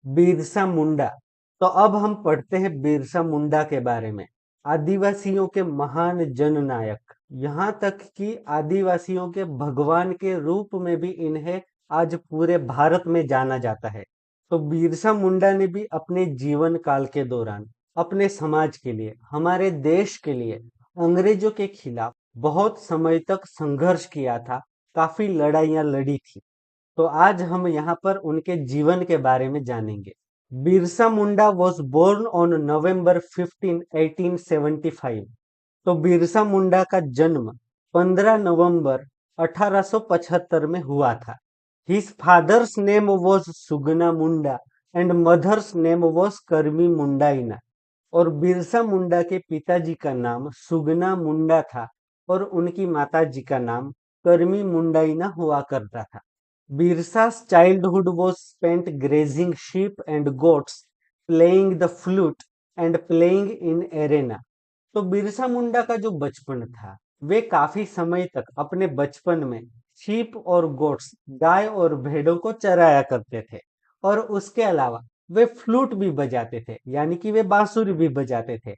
बिरसा मुंडा। तो अब हम पढ़ते हैं बिरसा मुंडा के बारे में। आदिवासियों के महान जननायक, यहाँ तक कि आदिवासियों के भगवान के रूप में भी इन्हें आज पूरे भारत में जाना जाता है। तो बिरसा मुंडा ने भी अपने जीवन काल के दौरान अपने समाज के लिए, हमारे देश के लिए अंग्रेजों के खिलाफ बहुत समय तक संघर्ष किया था, काफी लड़ाइयां लड़ी थी। तो आज हम यहाँ पर उनके जीवन के बारे में जानेंगे। Birsa Munda was born on November 15, 1875। तो बिरसा मुंडा का जन्म 15 नवंबर 1875 में हुआ था। His father's name was Sugna Munda and mother's name was Karmi Mundaina. और बिरसा मुंडा के पिताजी का नाम सुगना मुंडा था और उनकी माताजी का नाम करमी मुंडाइना हुआ करता था। Birsa's childhood was spent grazing sheep and goats, playing the flute and playing in arena। तो बिरसा मुंडा का जो बचपन था, वे काफी समय तक अपने बचपन में शीप और गोट्स, गाय और भेड़ों को चराया करते थे। और उसके अलावा वे फ्लूट भी बजाते थे, यानी कि वे बांसुरी भी बजाते थे।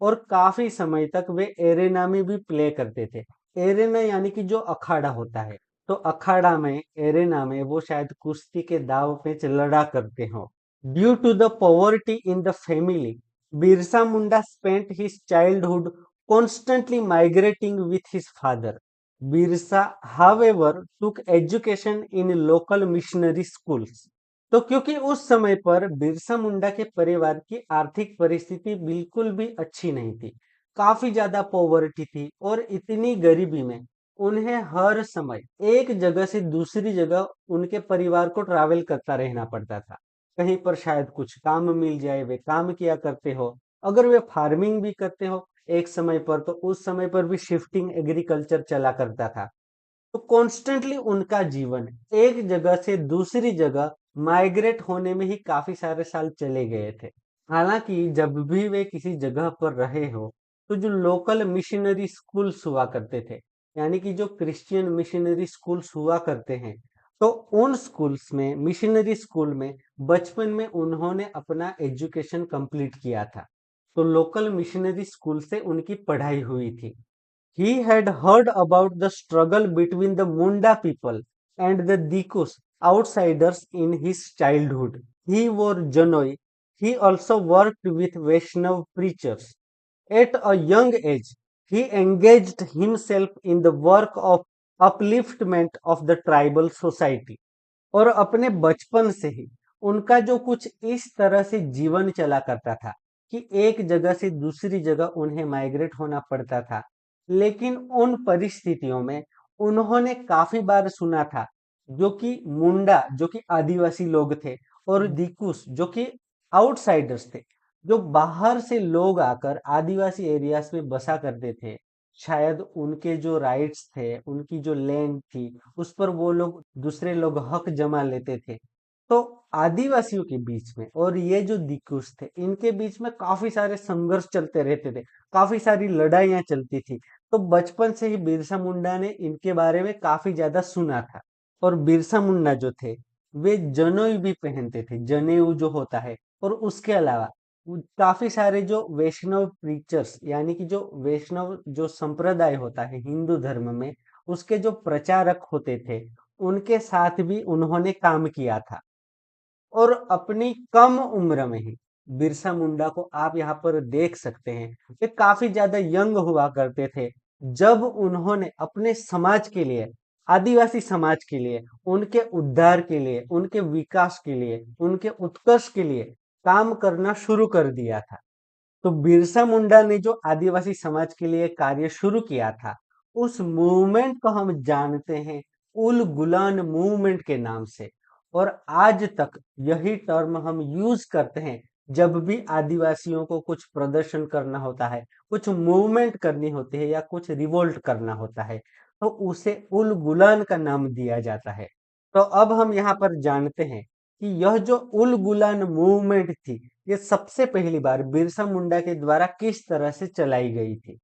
और काफी समय तक वे एरेना में भी प्ले करते थे। एरेना यानी कि जो अखाड़ा होता है, तो अखाड़ा में, एरेना में वो शायद कुश्ती के दाव पेच लड़ा करते हो। Due to the poverty in the family, Birsa Munda spent his childhood constantly migrating with his father। Birsa however took education in local missionary schools। तो क्योंकि उस समय पर बिरसा मुंडा के परिवार की आर्थिक परिस्थिति बिल्कुल भी अच्छी नहीं थी, काफी ज्यादा पॉवर्टी थी और इतनी गरीबी में उन्हें हर समय एक जगह से दूसरी जगह उनके परिवार को ट्रैवल करता रहना पड़ता था। कहीं पर शायद कुछ काम मिल जाए, वे काम किया करते हो। अगर वे फार्मिंग भी करते हो एक समय पर, तो उस समय पर भी शिफ्टिंग एग्रीकल्चर चला करता था। तो कॉन्स्टेंटली उनका जीवन एक जगह से दूसरी जगह माइग्रेट होने में ही काफी सारे साल चले गए थे। हालांकि जब भी वे किसी जगह पर रहे हो, तो जो लोकल मिशनरी स्कूल्स हुआ करते थे, यानी कि जो क्रिश्चियन मिशनरी स्कूल्स हुआ करते हैं, तो उन स्कूल्स में, मिशनरी स्कूल में बचपन में उन्होंने अपना एजुकेशन कंप्लीट किया था। तो लोकल मिशनरी स्कूल से उनकी पढ़ाई हुई थी। He had heard about the struggle between the Munda people and the Dikus, outsiders, in his childhood. He wore Janoi. He also worked with Vaishnav preachers. At a young age, he engaged himself in the work of upliftment of the tribal society। और अपने बचपन से ही उनका जो कुछ इस तरह से जीवन चला करता था कि एक जगह से दूसरी जगह उन्हें माइग्रेट होना पड़ता था। लेकिन उन परिस्थितियों में उन्होंने काफी बार सुना था, जो कि मुंडा, जो कि आदिवासी लोग थे, और दिकुस, जो कि आउटसाइडर्स थे, जो बाहर से लोग आकर आदिवासी एरियाज में बसा करते थे, शायद उनके जो राइट्स थे, उनकी जो लैंड थी, उस पर वो लोग, दूसरे लोग हक जमा लेते थे। तो आदिवासियों के बीच में और ये जो दिकुश थे, इनके बीच में काफी सारे संघर्ष चलते रहते थे, काफी सारी लड़ाइयां चलती थी। तो बचपन से ही बिरसा मुंडा ने इनके बारे में काफी ज्यादा सुना था। और बिरसा मुंडा जो थे, वे जनेऊ भी पहनते थे, जनेऊ जो होता है। और उसके अलावा काफी सारे जो वैष्णव प्रीचर्स, यानी कि जो वैष्णव जो संप्रदाय होता है हिंदू धर्म में, उसके जो प्रचारक होते थे, उनके साथ भी उन्होंने काम किया था। और अपनी कम उम्र में ही बिरसा मुंडा को आप यहाँ पर देख सकते हैं, वे काफी ज्यादा यंग हुआ करते थे जब उन्होंने अपने समाज के लिए, आदिवासी समाज के लिए, उनके उद्धार के लिए, उनके विकास के लिए, उनके उत्कर्ष के लिए काम करना शुरू कर दिया था। तो बिरसा मुंडा ने जो आदिवासी समाज के लिए कार्य शुरू किया था, उस मूवमेंट को हम जानते हैं उल गुलान मूवमेंट के नाम से। और आज तक यही टर्म हम यूज करते हैं जब भी आदिवासियों को कुछ प्रदर्शन करना होता है, कुछ मूवमेंट करनी होती है या कुछ रिवोल्ट करना होता है, तो उसे उल गुलान का नाम दिया जाता है। तो अब हम यहाँ पर जानते हैं कि यह जो उल गुलान मूवमेंट थी, ये सबसे पहली बार बिरसा मुंडा के द्वारा किस तरह से चलाई गई थी।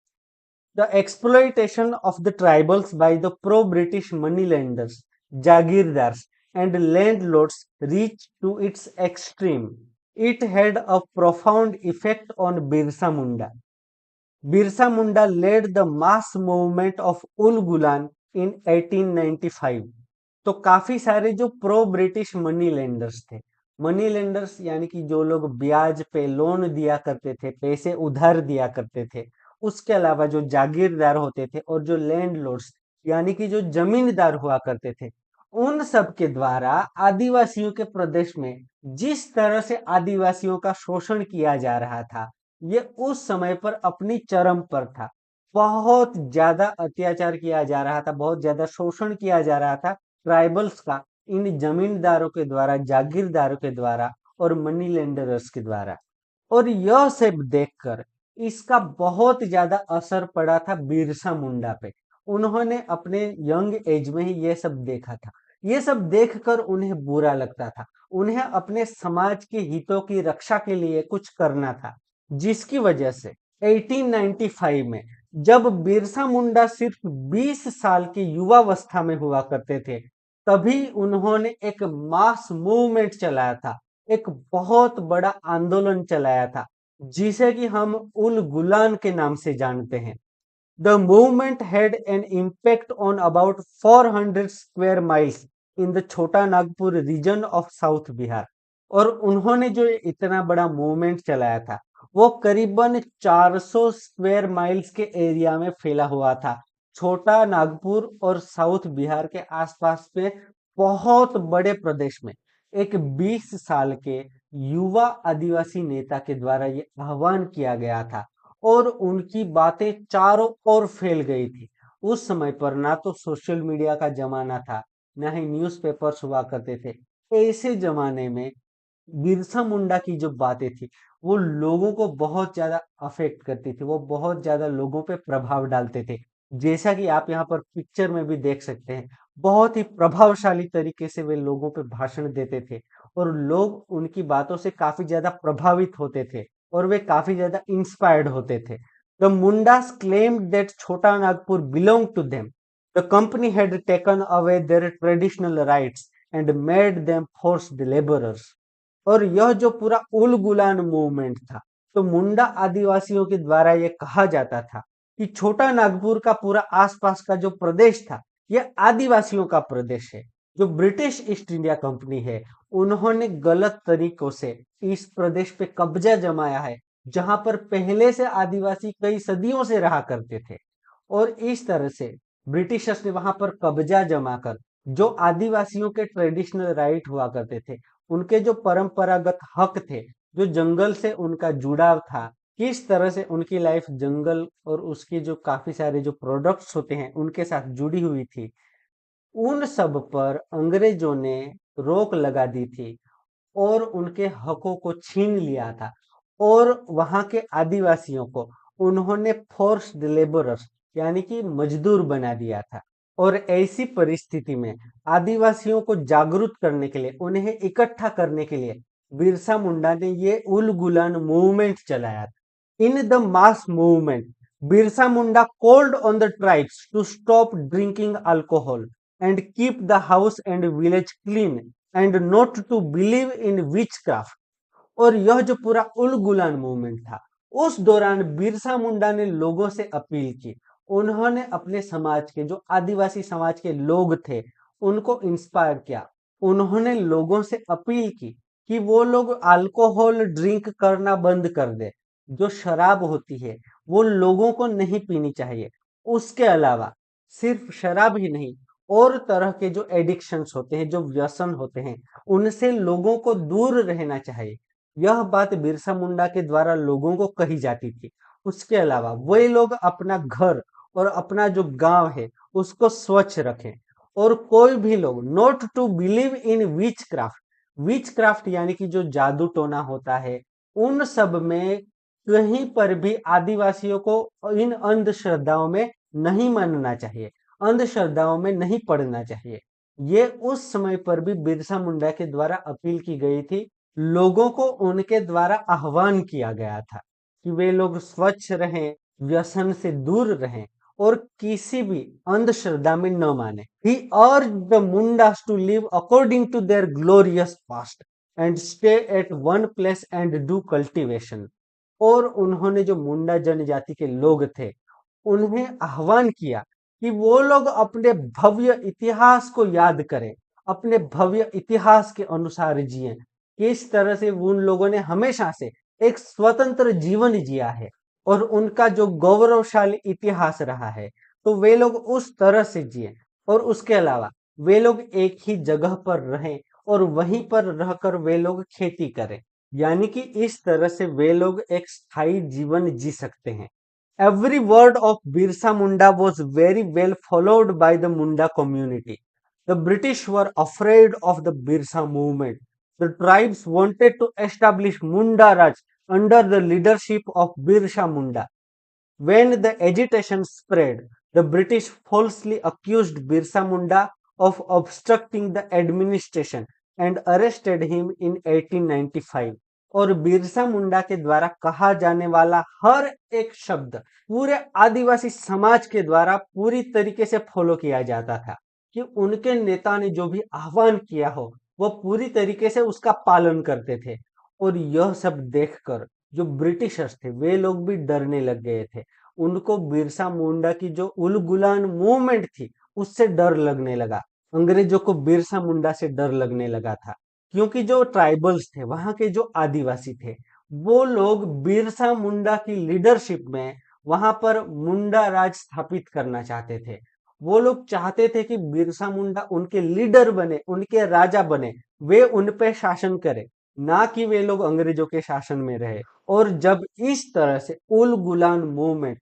The exploitation of the tribals by the pro British money lenders, jagirdars, and landlords reached to its extreme. It had a profound effect on Birsa Munda. Birsa Munda led the mass movement of Ul Gulan in 1895. तो काफी सारे जो pro British money lenders थे, money lenders यानी कि जो लोग ब्याज पे लोन दिया करते थे, पैसे उधार दिया करते थे, उसके अलावा जो जागीरदार होते थे और जो लैंडलॉर्ड्स यानी कि जो जमींदार हुआ करते थे, उन सब के द्वारा आदिवासियों के प्रदेश में जिस तरह से आदिवासियों का शोषण किया जा रहा था, ये उस समय पर अपनी चरम पर था। बहुत ज्यादा अत्याचार किया जा रहा था, बहुत ज्यादा शोषण किया जा रहा था ट्राइबल्स का इन जमींदारों के द्वारा, जागीरदारों के द्वारा और मनी लेंडर्स के द्वारा। और यह सब देखकर इसका बहुत ज्यादा असर पड़ा था बिरसा मुंडा पे। उन्होंने अपने यंग एज में ही ये सब देखा था। ये सब देखकर उन्हें बुरा लगता था। उन्हें अपने समाज के हितों की रक्षा के लिए कुछ करना था, जिसकी वजह से 1895 में जब बिरसा मुंडा सिर्फ 20 साल की युवावस्था में हुआ करते थे, तभी उन्होंने एक मास मूवमेंट चलाया था, एक बहुत बड़ा आंदोलन चलाया था, जिसे कि हम उल गुलान के नाम से जानते हैं। The movement had an impact on about 400 square miles in the Chota Nagpur region of south Bihar. और उन्होंने जो इतना बड़ा मूवमेंट चलाया था, वो करीबन 400 स्क्वायर माइल्स के एरिया में फैला हुआ था। छोटा नागपुर और साउथ बिहार के आसपास पे बहुत बड़े प्रदेश में एक 20 साल के युवा आदिवासी नेता के द्वारा ये आह्वान किया गया था और उनकी बातें चारों ओर फैल गई थी। उस समय पर ना तो सोशल मीडिया का जमाना था, ना ही न्यूज़पेपर्स हुआ करते थे। ऐसे जमाने में बिरसा मुंडा की जो बातें थी, वो लोगों को बहुत ज्यादा अफेक्ट करती थी, वो बहुत ज्यादा लोगों पे प्रभाव डालते थे। जैसा कि आप यहाँ पर पिक्चर में भी देख सकते हैं, बहुत ही प्रभावशाली तरीके से वे लोगों पे भाषण देते थे और लोग उनकी बातों से काफी ज्यादा प्रभावित होते थे और वे काफी ज्यादा इंस्पायर्ड होते थे। द मुंडास claimed that छोटा Nagpur belonged to them. The company had taken away their traditional rights and made them forced laborers. और यह जो पूरा उल गुलान मूवमेंट था, तो मुंडा आदिवासियों के द्वारा ये कहा जाता था कि छोटा नागपुर का पूरा आसपास का जो प्रदेश था, यह आदिवासियों का प्रदेश है। जो ब्रिटिश ईस्ट इंडिया कंपनी है, उन्होंने गलत तरीकों से इस प्रदेश पे कब्जा जमाया है, जहां पर पहले से आदिवासी कई सदियों से रहा करते थे। और इस तरह से ब्रिटिशर्स ने वहां पर कब्जा जमाकर जो आदिवासियों के ट्रेडिशनल राइट हुआ करते थे, उनके जो परंपरागत हक थे, जो जंगल से उनका जुड़ाव था, किस तरह से उनकी लाइफ जंगल और उसके जो काफी सारे जो प्रोडक्ट्स होते हैं उनके साथ जुड़ी हुई थी, उन सब पर अंग्रेजों ने रोक लगा दी थी और उनके हकों को छीन लिया था। और वहां के आदिवासियों को उन्होंने फोर्स्ड लेबरर्स यानी कि मजदूर बना दिया था। और ऐसी परिस्थिति में आदिवासियों को जागरूक करने के लिए, उन्हें इकट्ठा करने के लिए बिरसा मुंडा ने ये उल गुलान मूवमेंट चलाया था। In the mass movement Birsa Munda called on the tribes to stop drinking alcohol and keep the house and village clean and not to believe in witchcraft. और यह जो पूरा उल गुलान मूवमेंट था, उस दौरान बिरसा मुंडा ने लोगों से अपील की। उन्होंने अपने समाज के जो आदिवासी समाज के लोग थे, उनको इंस्पायर किया। उन्होंने लोगों से अपील की कि वो लोग अल्कोहल ड्रिंक करना बंद कर दे। जो शराब होती है, वो लोगों को नहीं पीनी चाहिए। उसके अलावा सिर्फ शराब ही नहीं, और तरह के जो एडिक्शंस होते हैं, जो व्यसन होते हैं, उनसे लोगों को दूर रहना चाहिए। यह बात बिरसा मुंडा के द्वारा लोगों को कही जाती थी। उसके अलावा वे लोग अपना घर और अपना जो गांव है उसको स्वच्छ रखें। और कोई भी लोग not to believe in witchcraft, witchcraft यानी कि जो जादू टोना होता है, उन सब में कहीं पर भी आदिवासियों को इन अंधश्रद्धाओं में नहीं मानना चाहिए, अंधश्रद्धाओं में नहीं पड़ना चाहिए। ये उस समय पर भी बिरसा मुंडा के द्वारा अपील की गई थी। लोगों को उनके द्वारा आह्वान किया गया था कि वे लोग स्वच्छ रहें, व्यसन से दूर रहें और किसी भी अंधश्रद्धा में न माने। ही urged the Mundas to live according to their glorious past and stay at one place and do cultivation। और उन्होंने जो मुंडा जनजाति के लोग थे उन्हें आह्वान किया कि वो लोग अपने भव्य इतिहास को याद करें, अपने भव्य इतिहास के अनुसार जिएं। किस तरह से उन लोगों ने हमेशा से एक स्वतंत्र जीवन जिया है और उनका जो गौरवशाली इतिहास रहा है, तो वे लोग उस तरह से जिए। और उसके अलावा वे लोग एक ही जगह पर रहें और वहीं पर रहकर वे लोग खेती करें, यानी कि इस तरह से वे लोग एक स्थायी जीवन जी सकते हैं। Every word of Birsa Munda was very well followed by the Munda community. The British were afraid of the Birsa movement. The tribes wanted to establish Munda Raj under the leadership of Birsa Munda. When the agitation spread, the British falsely accused Birsa Munda of obstructing the administration and arrested him in 1895। और बिरसा मुंडा के द्वारा कहा जाने वाला हर एक शब्द पूरे आदिवासी समाज के द्वारा पूरी तरीके से फॉलो किया जाता था कि उनके नेता ने जो भी आह्वान किया हो वो पूरी तरीके से उसका पालन करते थे। और यह सब देखकर जो ब्रिटिशर्स थे वे लोग भी डरने लग गए थे। उनको बिरसा मुंडा की जो उल गुलान मूवमेंट थी उससे डर लगने लगा। अंग्रेजों को बिरसा मुंडा से डर लगने लगा था, क्योंकि जो ट्राइबल्स थे वहां के जो आदिवासी थे वो लोग बिरसा मुंडा की लीडरशिप में वहां पर मुंडा राज स्थापित करना चाहते थे। वो लोग चाहते थे कि बिरसा मुंडा उनके लीडर बने, उनके राजा बने, वे उन पे शासन करे, ना कि वे लोग अंग्रेजों के शासन में रहे। और जब इस तरह से उल गुलान मूवमेंट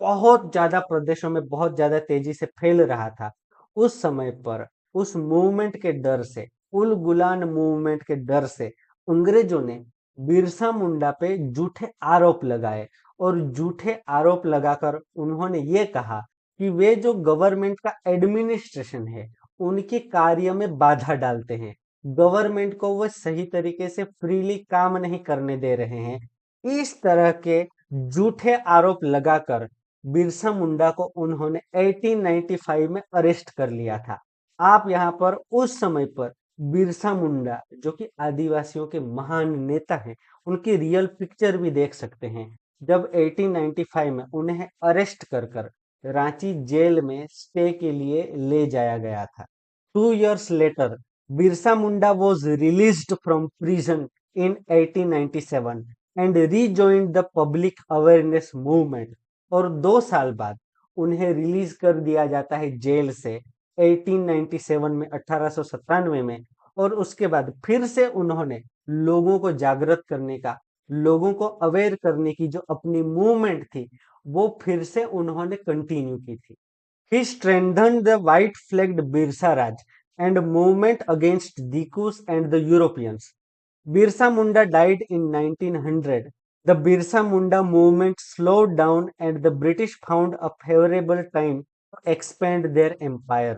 बहुत ज्यादा प्रदेशों में बहुत ज्यादा तेजी से फैल रहा था, उस समय पर उस मूवमेंट के डर से, उल गुलान मूवमेंट के डर से अंग्रेजों ने बिरसा मुंडा पे झूठे आरोप लगाए। और झूठे आरोप लगाकर उन्होंने ये कहा कि वे जो गवर्नमेंट का एडमिनिस्ट्रेशन है उनके कार्य में बाधा डालते हैं, गवर्नमेंट को वो सही तरीके से फ्रीली काम नहीं करने दे रहे हैं। इस तरह के झूठे आरोप लगाकर बिरसा मुंडा को उन्होंने 1895 में अरेस्ट कर लिया था। आप यहाँ पर उस समय पर बिरसा मुंडा जो कि आदिवासियों के महान नेता हैं उनकी रियल पिक्चर भी देख सकते हैं। जब 1895 में उन्हें अरेस्ट कर कर रांची जेल में स्टे के लिए ले जाया गया था। 2 years later, Birsa Munda was released from prison in 1897 and rejoined the public awareness movement। और 2 साल बाद उन्हें रिलीज कर दिया जाता है जेल से 1897 में, 1897 में। और उसके बाद फिर से उन्होंने लोगों को जागृत करने का, लोगों को अवेयर करने की जो अपनी मूवमेंट थी वो फिर से उन्होंने कंटिन्यू की थी। He strengthened the white-flagged Birsa Raj and movement against Dikus and the Europeans। Birsa Munda died in 1900। The Birsa Munda movement slowed down and the British found a favorable time to expand their empire।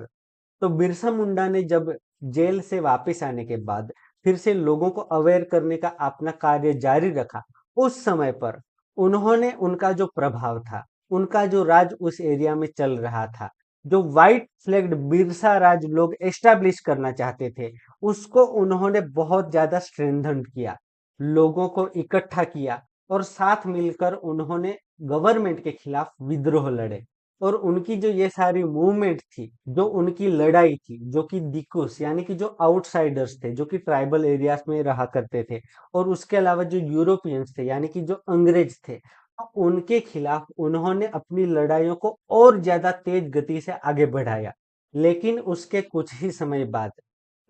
तो बिरसा मुंडा ने जब jail से वापस आने के बाद फिर से लोगों को अवेयर करने का अपना कार्य जारी रखा, उस समय पर उन्होंने उनका जो प्रभाव था, उनका जो राज उस एरिया में चल रहा था, जो व्हाइट फ्लैग्ड बिरसा राज लोग एस्टैब्लिश करना चाहते थे, उसको उन्होंने बहुत ज्यादा स्ट्रेंथन किया, लोगों को इकट्ठा किया और साथ मिलकर उन्होंने गवर्नमेंट के खिलाफ विद्रोह लड़े। और उनकी जो ये सारी मूवमेंट थी, जो उनकी लड़ाई थी, जो कि दिकुस यानी कि जो आउटसाइडर्स थे, जो कि ट्राइबल एरियाज में रहा करते थे, और उसके अलावा जो यूरोपियंस थे यानी कि जो अंग्रेज थे, तो उनके खिलाफ उन्होंने अपनी लड़ाइयों को और ज्यादा तेज गति से आगे बढ़ाया। लेकिन उसके कुछ ही समय बाद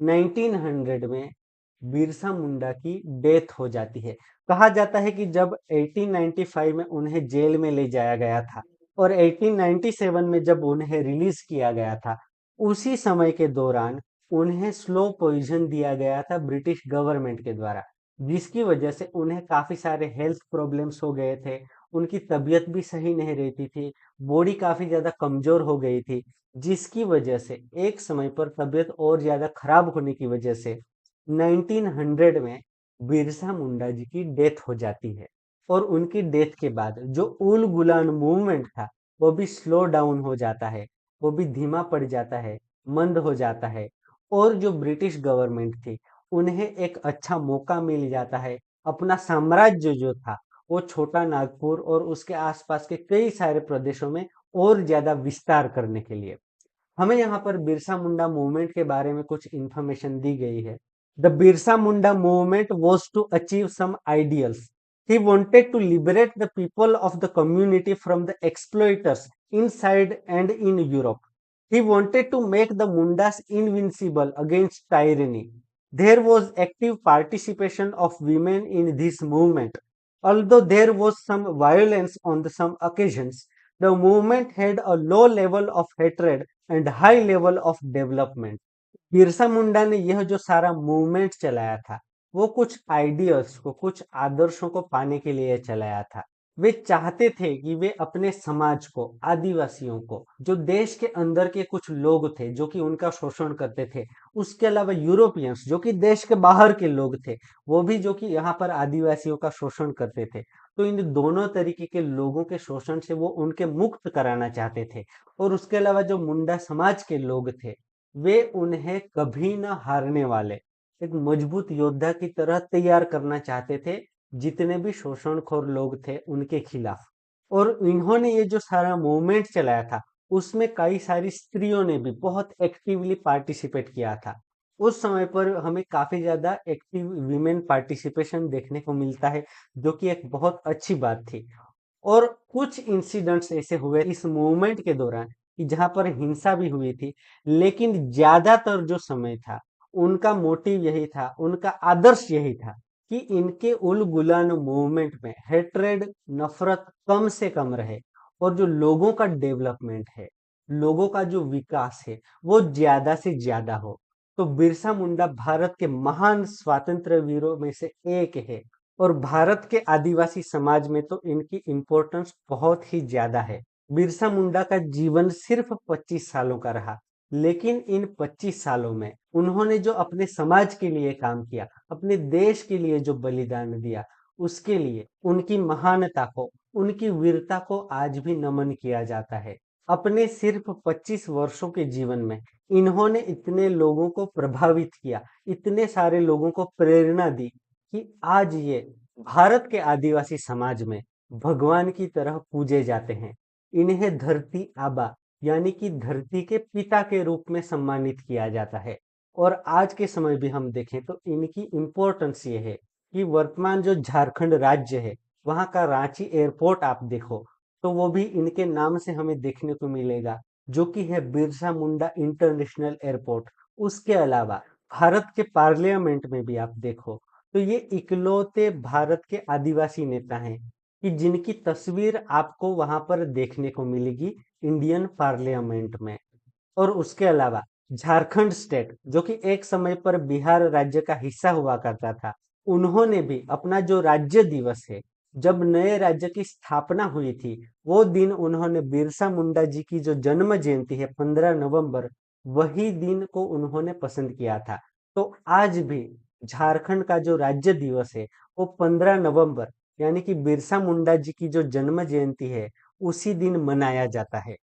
1900 में बिरसा मुंडा की डेथ हो जाती है। कहा जाता है कि जब 1895 में उन्हें जेल में ले जाया गया था और 1897 में जब उन्हें रिलीज किया गया था, उसी समय के दौरान उन्हें स्लो पॉइजन दिया गया था ब्रिटिश गवर्नमेंट के द्वारा, जिसकी वजह से उन्हें काफी सारे हेल्थ प्रॉब्लम्स हो गए थे। उनकी तबीयत भी सही नहीं रहती थी, बॉडी काफी ज्यादा कमजोर हो गई थी, जिसकी वजह से एक समय पर तबीयत और ज्यादा खराब होने की वजह से 1900 में बिरसा मुंडा जी की डेथ हो जाती है। और उनकी डेथ के बाद जो उल गुलान मूवमेंट था वो भी स्लो डाउन हो जाता है, वो भी धीमा पड़ जाता है, मंद हो जाता है। और जो ब्रिटिश गवर्नमेंट थी, उन्हें एक अच्छा मौका मिल जाता है अपना साम्राज्य जो था वो छोटा नागपुर और उसके आसपास के कई सारे प्रदेशों में और ज्यादा विस्तार करने के लिए। हमें यहाँ पर बिरसा मुंडा मूवमेंट के बारे में कुछ इंफॉर्मेशन दी गई है। The Birsa Munda movement was to achieve some ideals. He wanted to liberate the people of the community from the exploiters inside and in Europe. He wanted to make the Mundas invincible against tyranny. There was active participation of women in this movement. Although there was some violence on some occasions, the movement had a low level of hatred and high level of development. Birsa Munda ने यह जो सारा movement चलाया था, वो कुछ ideals को, कुछ आदर्शों को पाने के लिए चलाया था। वे चाहते थे कि वे अपने समाज को, आदिवासियों को, जो देश के अंदर के कुछ लोग थे जो कि उनका शोषण करते थे, उसके अलावा यूरोपियंस जो कि देश के बाहर के लोग थे, वो भी जो कि यहाँ पर आदिवासियों का शोषण करते थे, तो इन दोनों तरीके के लोगों के शोषण से वो उनके मुक्त कराना चाहते थे। और उसके अलावा जो मुंडा समाज के लोग थे, वे उन्हें कभी न हारने वाले एक मजबूत योद्धा की तरह तैयार करना चाहते थे, जितने भी शोषणखोर लोग थे उनके खिलाफ। और इन्होंने ये जो सारा मूवमेंट चलाया था, उसमें कई सारी स्त्रियों ने भी बहुत एक्टिवली पार्टिसिपेट किया था। उस समय पर हमें काफी ज्यादा एक्टिव विमेन पार्टिसिपेशन देखने को मिलता है, जो कि एक बहुत अच्छी बात थी। और कुछ इंसिडेंट्स ऐसे हुए इस मूवमेंट के दौरान कि जहां पर हिंसा भी हुई थी, लेकिन ज्यादातर जो समय था, उनका मोटिव यही था, उनका आदर्श यही था कि इनके उल गुलान मूवमेंट में हेट्रेड, नफरत कम से कम रहे और जो लोगों का डेवलपमेंट है, लोगों का जो विकास है, वो ज्यादा से ज्यादा हो। तो बिरसा मुंडा भारत के महान स्वतंत्र वीरों में से एक है। और भारत के आदिवासी समाज में तो इनकी इम्पोर्टेंस बहुत ही ज्यादा है। बिरसा मुंडा का जीवन सिर्फ 25 सालों का रहा, लेकिन इन 25 सालों में उन्होंने जो अपने समाज के लिए काम किया, अपने देश के लिए जो बलिदान दिया, उसके लिए उनकी महानता को, उनकी वीरता को आज भी नमन किया जाता है। अपने सिर्फ 25 वर्षों के जीवन में इन्होंने इतने लोगों को प्रभावित किया, इतने सारे लोगों को प्रेरणा दी कि आज ये भारत के आदिवासी समाज में भगवान की तरह पूजे जाते हैं। इन्हें धरती आबा यानी कि धरती के पिता के रूप में सम्मानित किया जाता है। और आज के समय भी हम देखें तो इनकी इम्पोर्टेंस ये है कि वर्तमान जो झारखंड राज्य है, वहां का रांची एयरपोर्ट आप देखो तो वो भी इनके नाम से हमें देखने को मिलेगा, जो कि है बिरसा मुंडा इंटरनेशनल एयरपोर्ट। उसके अलावा भारत के पार्लियामेंट में भी आप देखो तो ये इकलौते भारत के आदिवासी नेता हैं कि जिनकी तस्वीर आपको वहां पर देखने को मिलेगी इंडियन पार्लियामेंट में। और उसके अलावा झारखंड स्टेट जो कि एक समय पर बिहार राज्य का हिस्सा हुआ करता था, उन्होंने भी अपना जो राज्य दिवस है, जब नए राज्य की स्थापना हुई थी, वो दिन उन्होंने बिरसा मुंडा जी की जो जन्म जयंती है 15 नवंबर, वही दिन को उन्होंने पसंद किया था। तो आज भी झारखंड का जो राज्य दिवस है वो 15 नवंबर यानी कि बिरसा मुंडा जी की जो जन्म जयंती है उसी दिन मनाया जाता है।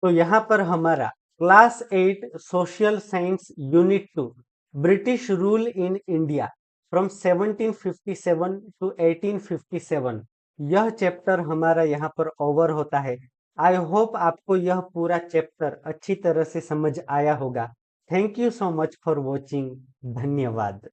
तो यहाँ पर हमारा class 8 social science unit 2 British rule in India from 1757 to 1857, यह चैप्टर हमारा यहाँ पर ओवर होता है। आई होप आपको यह पूरा चैप्टर अच्छी तरह से समझ आया होगा। Thank you so much for watching. धन्यवाद।